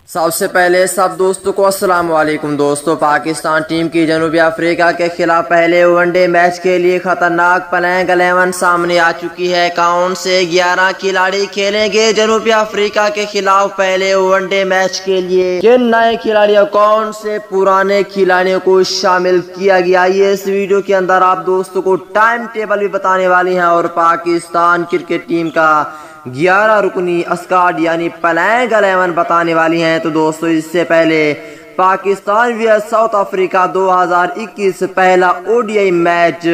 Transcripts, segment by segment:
سب سے پہلے سب دوستوں کو السلام علیکم دوستوں۔ پاکستان ٹیم کی جنوبی افریقہ کے خلاف پہلے ون ڈے میچ کے لیے خطرناک پلینگ 11 سامنے آ چکی ہے۔ اکاؤنٹ سے 11 کھلاڑی کھیلیں گے جنوبی افریقہ کے خلاف پہلے ون ڈے میچ کے لیے۔ کن نئے کھلاڑی اکاؤنٹ سے پرانے کھلاڑیوں کو شامل کیا گیا، یہ اس ویڈیو کے اندر آپ دوستوں کو ٹائم ٹیبل بھی بتانے والی ہیں اور پاکستان کرکٹ ٹیم کا 11 رکنی اسکواڈ یعنی پلینگ 11 بتانے والی ہیں۔ تو دوستو اس سے پہلے پاکستان vs ساؤتھ افریقہ 2021 پہلا ODI میچ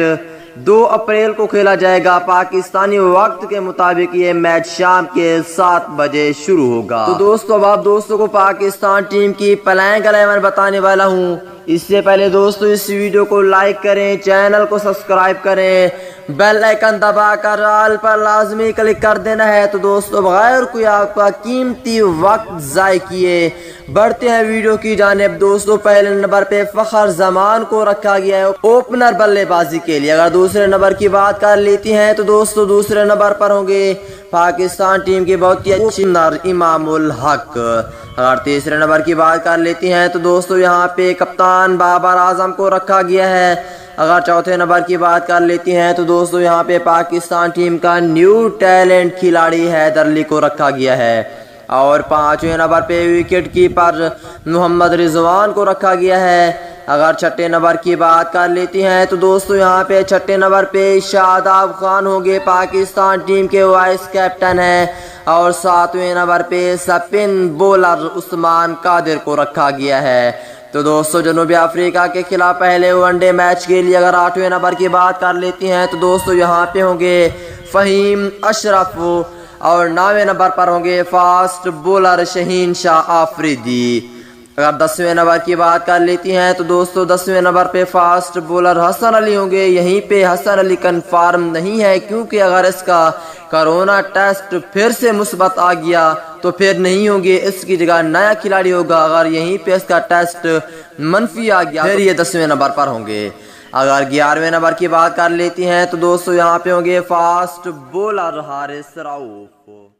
2 اپریل کو کھیلا جائے گا۔ پاکستانی وقت کے مطابق یہ میچ شام کے 7 بجے شروع ہوگا۔ تو دوستو اب آپ دوستوں کو پاکستان ٹیم کی پلینگ 11 بتانے والا ہوں۔ اس سے پہلے دوستو اس ویڈیو کو لائک کریں، چینل کو سبسکرائب کریں، بیل آئیکن دبا کر آل پر لازمی کلک کر دینا ہے۔ تو دوستو بغیر کوئی آپ کا قیمتی وقت ضائع کیے بڑھتے ہیں ویڈیو کی جانب۔ دوستو پہلے نمبر پہ فخر زمان کو رکھا گیا ہے اوپنر بلے بازی کے لیے۔ اگر دوسرے نمبر کی بات کر لیتی ہیں تو دوستو دوسرے نمبر پر ہوں گے پاکستان ٹیم کے بہت ہی اچھے امام الحق۔ اگر تیسرے نمبر کی بات کر لیتی ہیں تو دوستو یہاں پہ کپتان بابر اعظم کو رکھا گیا ہے۔ اگر چوتھے نمبر کی بات کر لیتی ہیں تو دوستو یہاں پہ پاکستان ٹیم کا نیو ٹیلنٹ کھلاڑی حیدر علی کو رکھا گیا ہے۔ اور پانچویں نمبر پہ وکٹ کیپر محمد رضوان کو رکھا گیا ہے۔ اگر چھٹے نمبر کی بات کر لیتی ہیں تو دوستو یہاں پہ چھٹے نمبر پہ شاداب خان ہوں گے، پاکستان ٹیم کے وائس کیپٹن ہیں۔ اور ساتویں نمبر پہ سپن بولر عثمان قادر کو رکھا گیا ہے۔ تو دوستو جنوبی افریقہ کے خلاف پہلے ون ڈے میچ کے لیے اگر 8ویں نمبر کی بات کر لیتی ہیں تو دوستو یہاں پہ ہوں گے فہیم اشرف اور 9ویں نمبر پر ہوں گے فاسٹ بولر شہین شاہ آفریدی۔ اگر 10ویں نمبر کی بات کر لیتی ہیں تو دوستو 10ویں نمبر پہ فاسٹ بولر حسن علی ہوں گے۔ یہیں پہ حسن علی کنفارم نہیں ہے کیونکہ اگر اس کا کرونا ٹیسٹ پھر سے مثبت آ گیا تو پھر نہیں ہوں گے، اس کی جگہ نیا کھلاڑی ہوگا۔ اگر یہیں پہ اس کا ٹیسٹ منفی آ گیا پھر یہ 10ویں نمبر پر ہوں گے۔ اگر 11ویں نمبر کی بات کر لیتی ہیں تو دوستو یہاں پہ ہوں گے فاسٹ بولر حارث رؤف۔